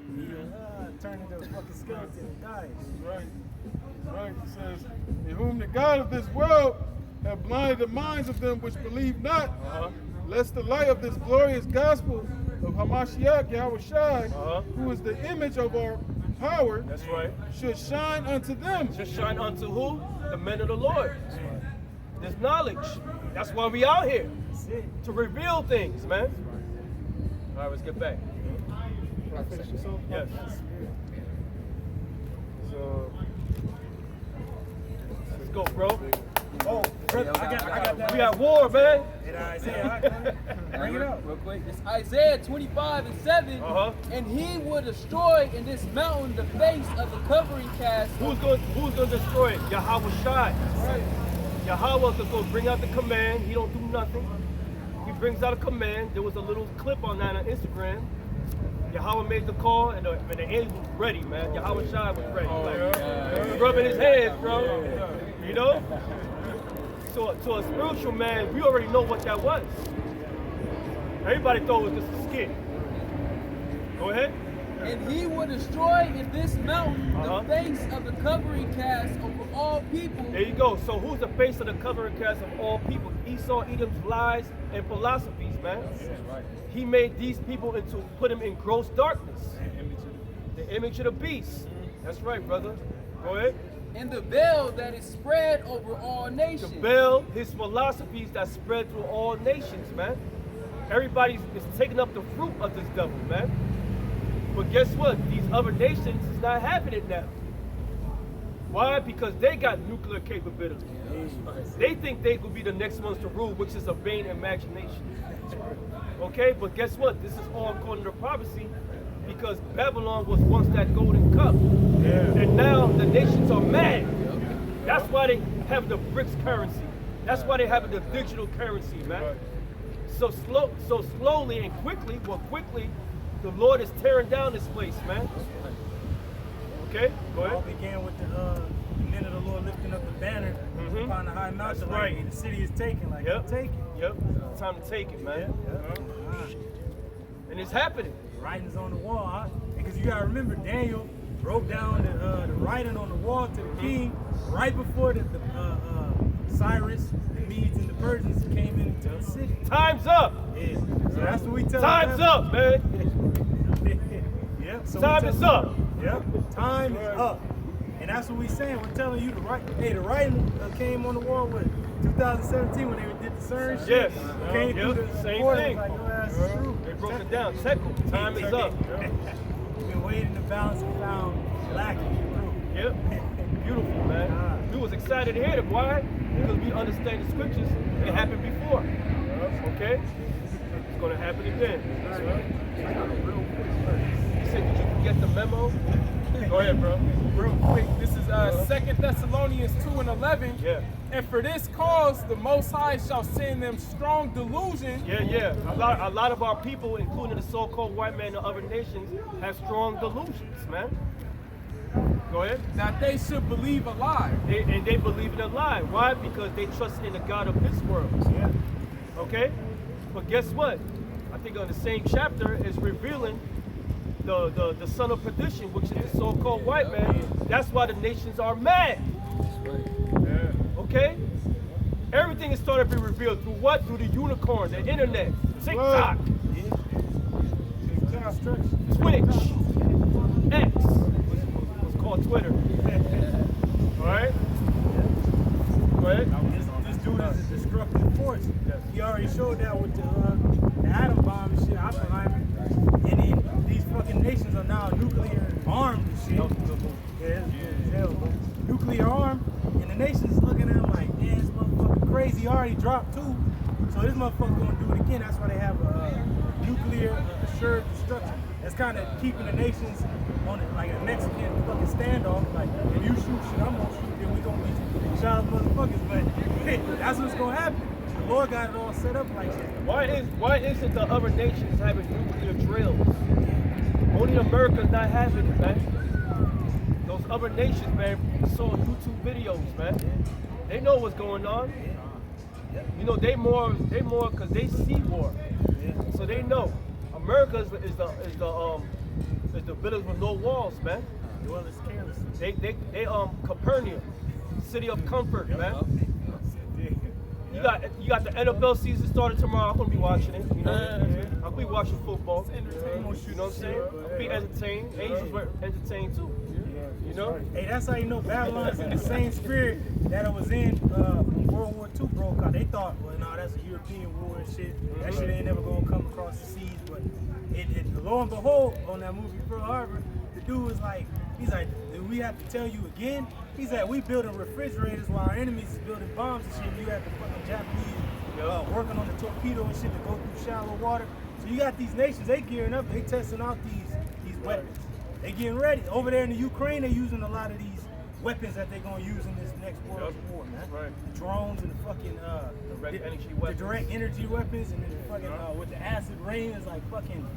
He turned into a fucking skeleton and died. Right. Right. It says, in whom the God of this world have blinded the minds of them which believe not, lest the light of this glorious gospel of Hamashiach Yahushai, who is the image of our power, That's right. should shine unto them. Should shine unto who? The men of the Lord. There's knowledge. That's why we out here. To reveal things, man. All right, let's get back. Yes. So, Let's go, bro. Oh, brother, I got that. We at war, man. Bring it up. Real quick. It's Isaiah 25:7. And he will destroy in this mountain the face of the covering cast. Who's gonna destroy it? Yahweh Shai. Right. Yahweh is going to bring out the command. He don't do nothing. He brings out a command. There was a little clip on that on Instagram. Yahweh made the call, and the angel was ready, man. Yahweh Shai was ready. He was rubbing his hands, bro. You know? So to a spiritual man, we already know what that was. Everybody thought it was just a skit. Go ahead. And he will destroy in this mountain the face of the covering cast over all people. There you go. So who's the face of the covering cast of all people? Esau, Edom's lies and philosophies, man. He made these people put them in gross darkness. The image of the beast. That's right, brother. Go ahead. And the veil that is spread over all nations. The veil, his philosophies that spread through all nations, man. Everybody is taking up the fruit of this devil, man. But guess what? These other nations is not having it now. Why? Because they got nuclear capability. They think they could be the next ones to rule, which is a vain imagination. Okay, but guess what? This is all according to prophecy, because Babylon was once that golden cup. And now the nations are mad. That's why they have the BRICS currency. That's why they have the digital currency, man. So slowly and quickly, the Lord is tearing down this place, man. Okay, go ahead. It all began with the men of the Lord lifting up the banner upon the high mountain. That's right. Like, the city is taken. Like, take it. Yep. It's time to take it, man. And it's happening. Writings on the wall, huh? Because you gotta remember, Daniel broke down the writing on the wall to the king right before the Cyrus, the Medes, and the Persians came into the city. Time's up. Yeah. So that's what we tell Time's up, man. So time is up. Yep. Time is up. And that's what we saying. We're telling you the writing came on the wall with 2017 when they did the CERN shit. Yes. Came through the Same report, thing. like, your ass is true. They broke it down. Tekel. Time is up. We've been waiting to balance and found lacking. Yep. Beautiful, man. We was excited to hear it. Why? Because we understand the scriptures. It happened before. Okay? It's going to happen again. You said did you get the memo? Go ahead, bro. Real quick, this is 2 Thessalonians 2:11. Yeah. And for this cause, the Most High shall send them strong delusion. Yeah. A lot of our people, including the so-called white man and other nations, have strong delusions, man. Go ahead. That they should believe a lie. They believe in a lie. Why? Because they trust in the God of this world. Yeah. Okay? But guess what? I think on the same chapter is revealing the son of perdition, which is the so-called white man. That's why the nations are mad. Okay? Everything is starting to be revealed through what? Through the unicorn, the internet, TikTok, Twitch, X, what's called Twitter. Alright? Go ahead. This dude is a destructive force. He already showed that with the atom bomb and shit, Oppenheimer. And then these fucking nations are now nuclear armed and shit. Nuclear armed, and the nations looking at him like, man, this motherfucker crazy. He already dropped 2. So this motherfucker gonna do it again. That's why they have a nuclear assured destruction. That's kind of keeping the nations on it, like a Mexican fucking standoff. Like, if you shoot shit, I'm gonna shoot, then we gonna be shot motherfuckers. But that's what's gonna happen. The Lord got it all set up like that. Why isn't the other nations having nuclear drills? Only America's not having it, man. Those other nations, man, saw YouTube videos, man. They know what's going on. You know, they more because they see war, so they know. America is It's the village with no walls, man. Dwellers careless. They Capernaum, city of comfort, man. You got the NFL season started tomorrow. I'm gonna be watching it. You know, I'll be watching football. You know what I'm saying? I'll be entertained. Asians were entertained too. You know? Hey, that's how you know Babylon's in the same spirit that it was in when World War II broke out. They thought, well, no, that's a European war and shit. That shit ain't never gonna come across the seas. But lo and behold, on that movie Pearl Harbor, the dude was like, he's like, do we have to tell you again? He's like, we building refrigerators while our enemies is building bombs and shit. You have the fucking Japanese working on the torpedo and shit to go through shallow water. So you got these nations, they gearing up, they testing out these weapons. They getting ready. Over there in the Ukraine, they're using a lot of these weapons that they're gonna use in this next world war, man. Right. The drones and the fucking the direct energy weapons, and then the fucking with the acid rain is like fucking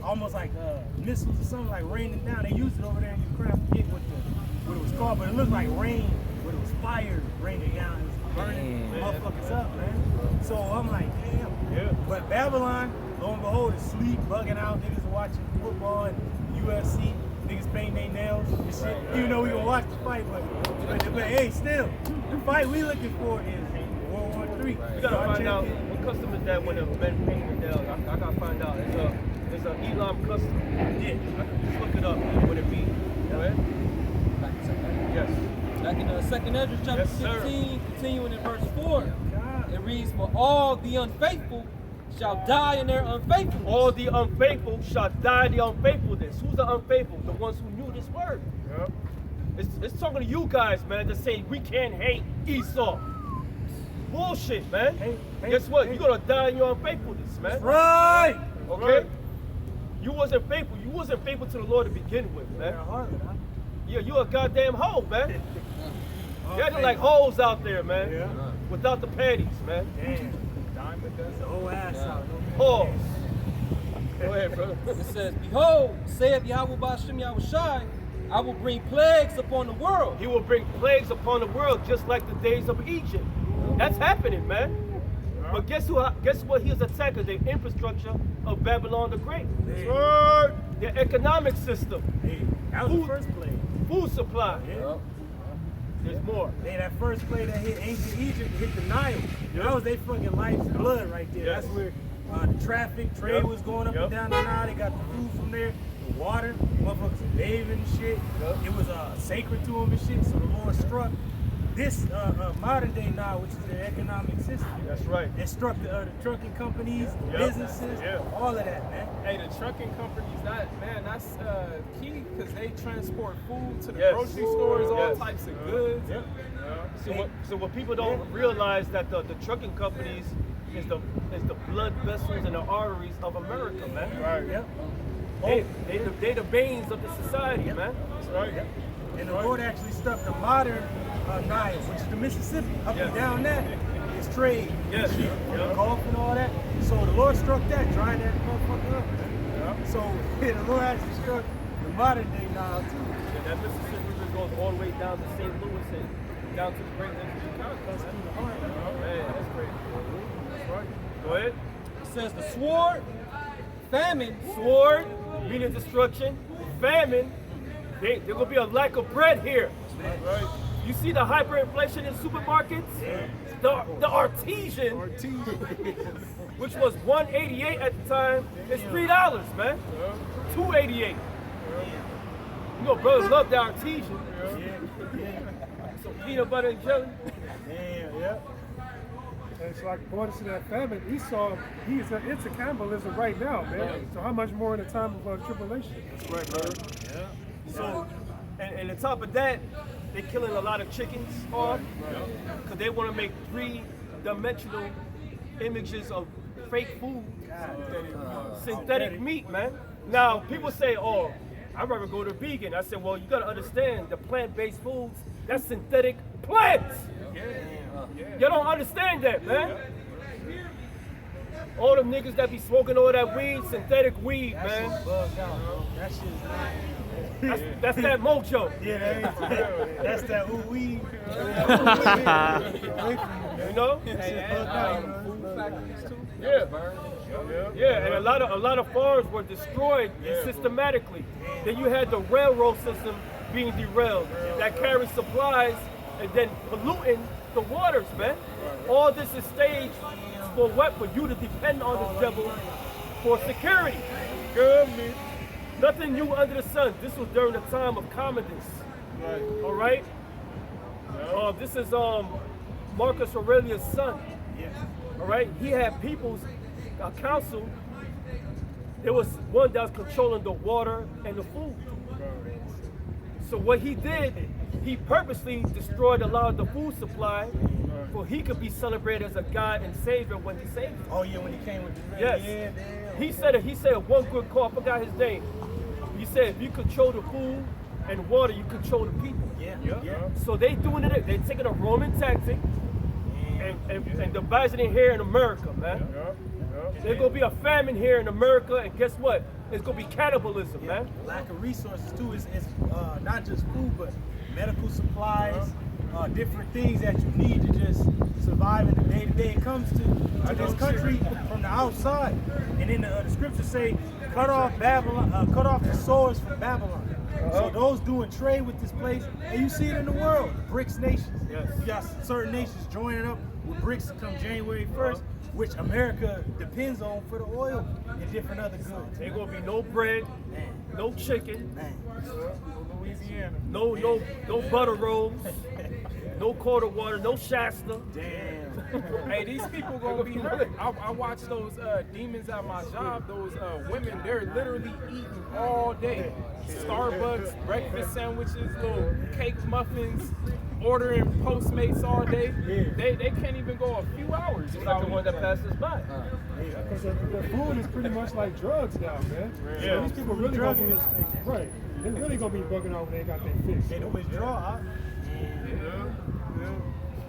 almost like missiles or something like raining down. They used it over there in Ukraine. I forget what it was called, but it looked like rain, but it was fire raining down. It was burning motherfuckers up, man. So I'm like, damn. Yeah. But Babylon, lo and behold, is sleep, bugging out. Niggas are watching football and UFC. Niggas painting their nails and shit. Even though we gonna watch the fight, but hey, still, the fight we looking for is World War III. We gotta find out what custom is that when the men paint their nails. I gotta find out. It's a Elam custom. Yeah. Just look it up. What it means. Right? Yes. Back in the second Ezra chapter Yes, sir. 16, continuing in verse 4, it reads, for all the unfaithful shall die in their unfaithfulness. All the unfaithful shall die in the unfaithfulness. Who's the unfaithful? The ones who knew this word. Yep. It's talking to you guys, man, that say we can't hate Esau. Bullshit, man. Hey, Guess what? hey. You're gonna die in your unfaithfulness, man. Right. Okay? Right. You wasn't faithful. You wasn't faithful to the Lord to begin with, man. Yeah, Harlem, huh? Yeah, you a goddamn hoe, man. Oh, You're acting hey. like hoes out there, man. Yeah. Without the panties, man. Damn. That's the whole ass out. Pause. Go ahead, brother. It says, behold, saith Yahweh Ba'ashem Yahushai, I will bring plagues upon the world. He will bring plagues upon the world just like the days of Egypt. That's happening, man. But guess what? He is attacking the infrastructure of Babylon the Great. Hey, Right. Their economic system, hey, that was the first plague. food supply. Yeah. There's more. Hey, that first plague that hit ancient Egypt hit the Nile. That was their fucking life's blood right there. Yes. That's where the traffic, trade was going up and down the Nile. They got the food from there, the water, motherfuckers were bathing and shit. It was sacred to them and shit, so the Lord struck this modern day Nile, which is their economic system. That's right. It struck the trucking companies, Yep. businesses, Yeah. all of that, man. Hey, the trucking companies, that's key because they transport food to the Yes. grocery stores, all Yes. types of goods. Yep. So what people don't realize that the trucking companies is the blood vessels and the arteries of America, man. Right. Yep. They the veins of the society, man. That's right. And the Lord actually struck the modern Nile, which is the Mississippi. Up and down that is trade. Yes. And shit, Yeah. the Gulf and all that. So the Lord struck that, dried that motherfucker up. Man. So the Lord actually struck the modern day Nile too. And that Mississippi River goes all the way down to St. Louis and down to the Great Lakes of Chicago. That's through the heart. Man, that's crazy. That's right. Go ahead. It says the sword, famine, Sword, meaning destruction. Famine, there's gonna be a lack of bread here. Right. You see the hyperinflation in supermarkets? The artesian, which was $1.88 at the time, is $3, man. $2.88. You know, brothers love the artesian. Some peanut butter and jelly. Damn, yeah. And it's like according to that famine, Esau, it's a cannibalism right now, man. So how much more in a time of tribulation? That's right, brother. So, and on top of that, they're killing a lot of chickens off because they want to make three-dimensional images of fake food, synthetic meat, man. Now, people say, oh, I'd rather go to vegan. I said, well, you got to understand the plant-based foods, that's synthetic plants. You don't understand that, man. All them niggas that be smoking all that weed, synthetic weed, man. Bugged out, bro. That shit. That's that mojo. Yeah, that's that ooh wee. You know? Hey, and food factories too. Yeah. Yeah, and a lot of farms were destroyed systematically. Then you had the railroad system being derailed that carried supplies and then polluting the waters, man. All this is staged for what? For you to depend on this devil for security. Government. Nothing new under the sun. This was during the time of Commodus. Right. All right. This is Marcus Aurelius' son. All right. He had people's council. There was one that was controlling the water and the food. So what he did, he purposely destroyed a lot of the food supply, so he could be celebrated as a God and Savior when he saved us. Oh yeah, when he came with the Yes. yeah, damn. He said one good call, I forgot his name. He said if you control the food and water, you control the people. Yeah. So they doing it, they're taking a Roman tactic and devising it here in America, man. There's gonna be a famine here in America, and guess what? It's gonna be cannibalism, man. Lack of resources too is not just food, but medical supplies, different things that you need to just survive in the day to day. It comes to this country from the outside, and then the scriptures say, cut off Babylon, cut off the swords from Babylon. So those doing trade with this place, and you see it in the world, the BRICS nations. Yes. You got certain nations joining up with BRICS come January 1st, which America depends on for the oil and different other goods. Ain't gonna be no bread, Man, no chicken, man. Louisiana. no butter rolls, no quarter water, no Shasta. Damn. Hey, these people gonna be hurt. I watch those demons at my job. Those women, they're literally eating all day. Starbucks, breakfast sandwiches, little cake muffins, ordering Postmates all day. They can't even go a few hours Like without the one that passes by. Because the food is pretty much like drugs now, man. Yeah. So these people really Drug gonna be industry. right. They're really gonna be bugging out when they got their fix. They don't withdraw. Huh?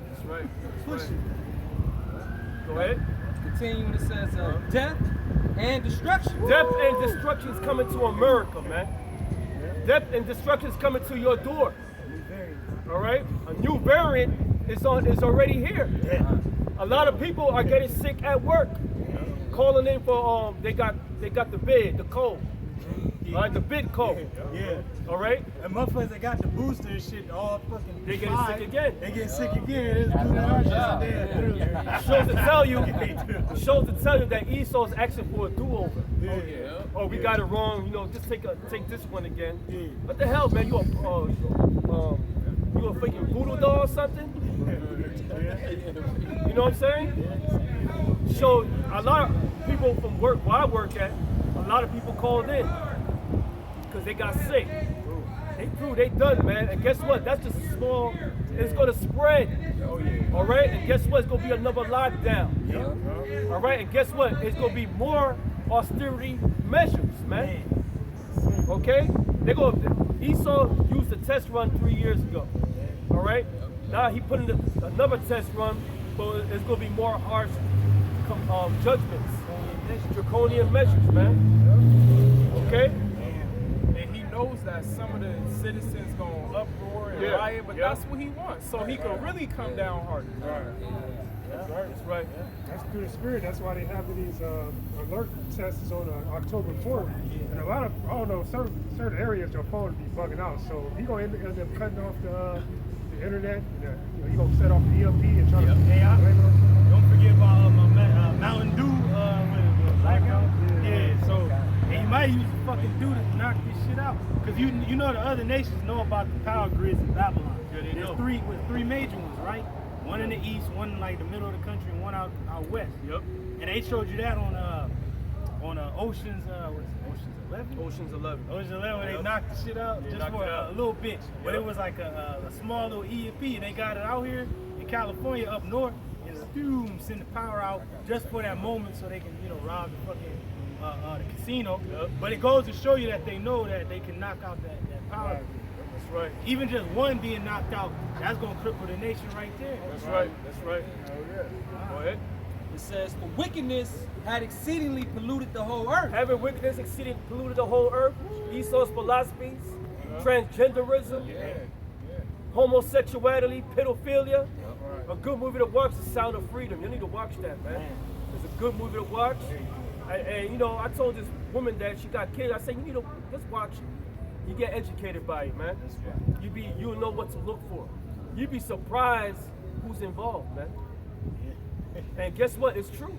That's right. Push it. Go ahead. Continuing, it says death and destruction. Death and destruction is coming to America, man. Death and destruction is coming to your door. All right, a new variant is already here. A lot of people are getting sick at work, calling in for they got the bid, the cold, all right, the bid cold. Yeah. All right, And motherfuckers that got the booster and shit all fucking They getting fine. sick again. They getting sick again. It's doing our shit there. shows to tell you that Esau's asking for a do-over. Oh, we got it wrong. Just take this one again. Yeah. What the hell, man? You a freaking voodoo doll or something? You know what I'm saying? So a lot of people from work where I work at, a lot of people called in because they got sick. They through, they done, man. And guess what? That's just small. It's gonna spread. All right. And guess what? It's gonna be another lockdown. All right. And guess what? It's gonna be more austerity measures, man. Okay? Esau used a test run 3 years ago. All right? Now he put in another test run, but it's going to be more harsh judgments. Draconian measures, man. Okay? And he knows that some of the citizens gonna uproar and riot, but that's what he wants. So he can really come down harder. That's right. That's through the spirit. That's why they have these alert tests on October 4th. And a lot of, I don't know, certain areas your phone will be bugging out. So he gonna end up cutting off the internet. And, he gonna set off the EMP and try to Hey, blame it on something. don't forget about Mountain Dew. Blackout. Yeah. So and you might use the fucking Dew to knock this shit out. Cause you know the other nations know about the power grids in Babylon. Yeah, they There's know. three major ones, right? One in the east, one in like the middle of the country, and one out west. Yep. And they showed you that on Ocean's what's it, Ocean's 11? Ocean's 11. Ocean's 11, where they Yep. knocked the shit out They just knocked for it a out. little bit. But Yep. it was like a small little EMP, and they got it out here in California up north, and boom, send the power out just for that moment so they can, rob the fucking the casino. Yep. But it goes to show you that they know that they can knock out that power. That's right. Even just one being knocked out, that's gonna cripple the nation right there. That's right. That's right. Go ahead. It says, for wickedness had exceedingly polluted the whole earth. Having wickedness exceeding polluted the whole earth, Esau's philosophies, transgenderism, homosexuality, pedophilia. A good movie to watch is Sound of Freedom. You need to watch that, man. It's a good movie to watch. And you know, I told this woman that she got kids. I said, you need to just watch it. You get educated by it, man. That's right. You'll know what to look for. You'd be surprised who's involved, man. And guess what? It's true.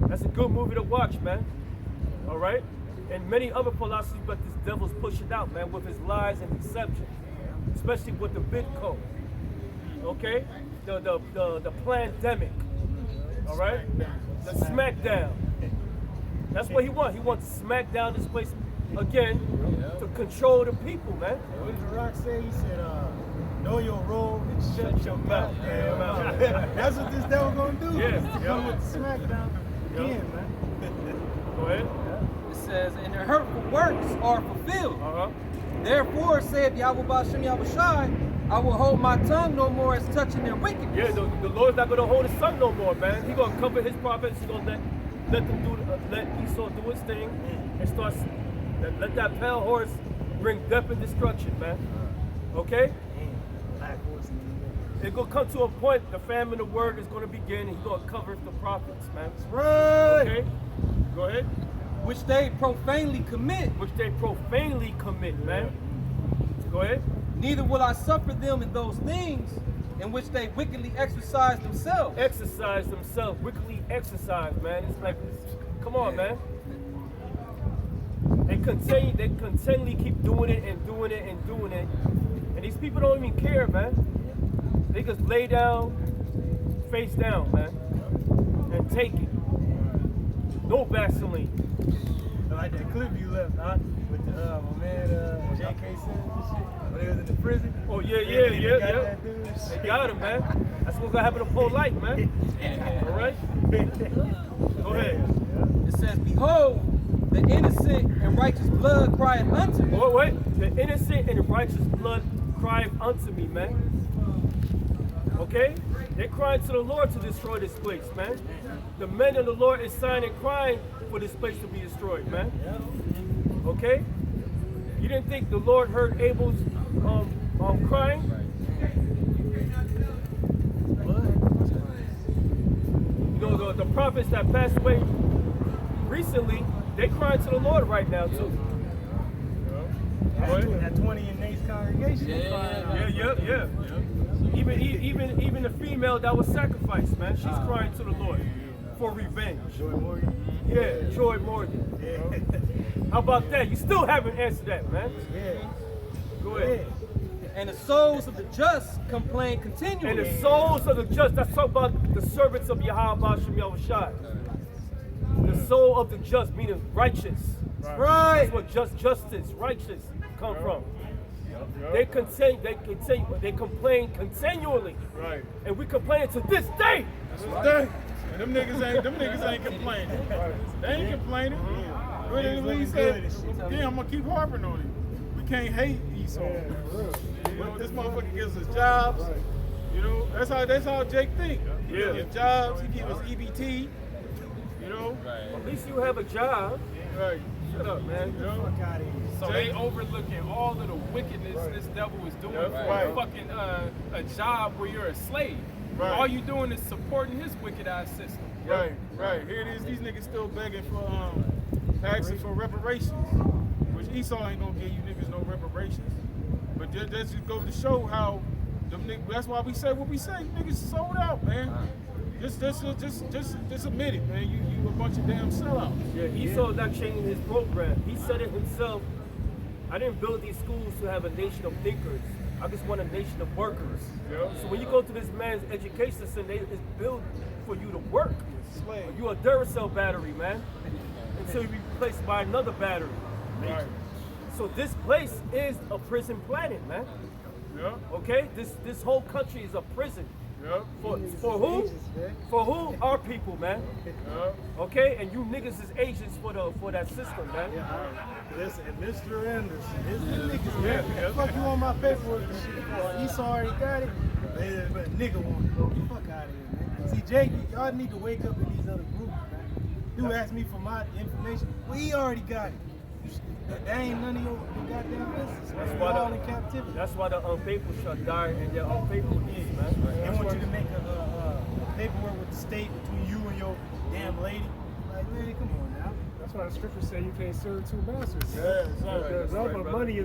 That's a good movie to watch, man. All right? And many other philosophies, but this devil's pushing out, man, with his lies and deception, especially with the Bitcoin. Okay? The pandemic. All right? The smackdown. That's what he wants. He wants to smack down this place again to control the people, man. What did The Rock say? He said, know your role and shut your mouth. That's what this devil gonna do. Yeah. He's to come with the smackdown again, man. Go ahead. It says, and their hurtful works are fulfilled. Therefore, saith Yahweh Ba'ashem Yahushai, I will hold my tongue no more as touching their wickedness. Yeah, the Lord's not gonna hold his son no more, man. He's gonna cover his prophets. He's gonna let them do let Esau do his thing and start let that pale horse bring death and destruction, man. Okay? Black horse in the middle. It's gonna come to a point the famine of word is gonna begin and he's gonna cover the prophets, man. Right. Okay? Go ahead. Which they profanely commit. Which they profanely commit, man. Go ahead. Neither will I suffer them in those things in which they wickedly exercise themselves. Exercise themselves, wickedly exercise, man. It's like, come on, man. They continually keep doing it and doing it and doing it. And these people don't even care, man. They just lay down, face down, man, and take it. No Vaseline. I like that clip you left, huh? With the my man J.K. Simmons and shit. When they was in the prison. Oh yeah. They got that dude. They got him, man. That's what's gonna happen to Paul Light, man. All right. Go ahead. It says, behold, the innocent and righteous blood crieth unto me. Wait. The innocent and righteous blood crieth unto me, man. Okay? They're crying to the Lord to destroy this place, man. The men of the Lord is sighing and crying for this place to be destroyed, man. Okay? You didn't think the Lord heard Abel's crying? You know, the prophets that passed away recently, they crying to the Lord right now, too. That 20 in Nate's congregation. Yeah. Even the female that was sacrificed, man, she's crying to the Lord for revenge. Joy Morgan. Yeah, Joy Morgan. How about that? You still haven't answered that, man. Yeah. Go ahead. And the souls of the just complain continually. And the souls of the just, that's talking about the servants of Yahweh Ba'ashem Yahushai. The soul of the just, meaning righteous. Right. That's what justice, righteous come from. They complain continually. Right. And we complain to this day. And them niggas ain't complaining. They ain't complaining. What did Lee say? Yeah, I'm gonna keep harping on it. We can't hate Esau. You know, this motherfucker gives us jobs. You know, that's how Jake think. He gives us jobs. He gives us EBT. You know. At least you have a job. Right. Shut up, man. You know. So they overlooking all of the wickedness this devil is doing for fucking a job where you're a slave. Right. All you doing is supporting his wicked ass system. Right. Here it is. These niggas still begging for asking for reparations, which Esau ain't gonna give you niggas no reparations. But that just goes to show how them niggas. That's why we say what we say. Niggas sold out, man. Just admit it, man. You a bunch of damn sellouts. Yeah, Esau's not changing his program. He said it himself. I didn't build these schools to have a nation of thinkers. I just want a nation of workers. Yeah. So when you go to this man's education center, it's built for you to work. Slave. You a Duracell battery, man, until you be replaced by another battery. Right. So this place is a prison planet, man. Yeah. Okay, this whole country is a prison. Yeah. For who? For who? Our people, man. Yeah. Okay, and you niggas is agents for that system, man. Listen, Mr. Anderson, this niggas, man. Fuck you on my paperwork and shit. Esau already got it. But nigga want it. Get the fuck out of here, man. See, Jake, y'all need to wake up in these other groups, man. You asked me for my information. We already got it. That ain't none of your goddamn business. That's We're why all the- in captivity. That's why the unfaithful shall die in their unfaithfulness, man. They want you to make a paperwork with the state between you and your damn lady. Like, Like, man, come on now. That's why the scriptures say you can't serve two masters. Yeah, The love of money is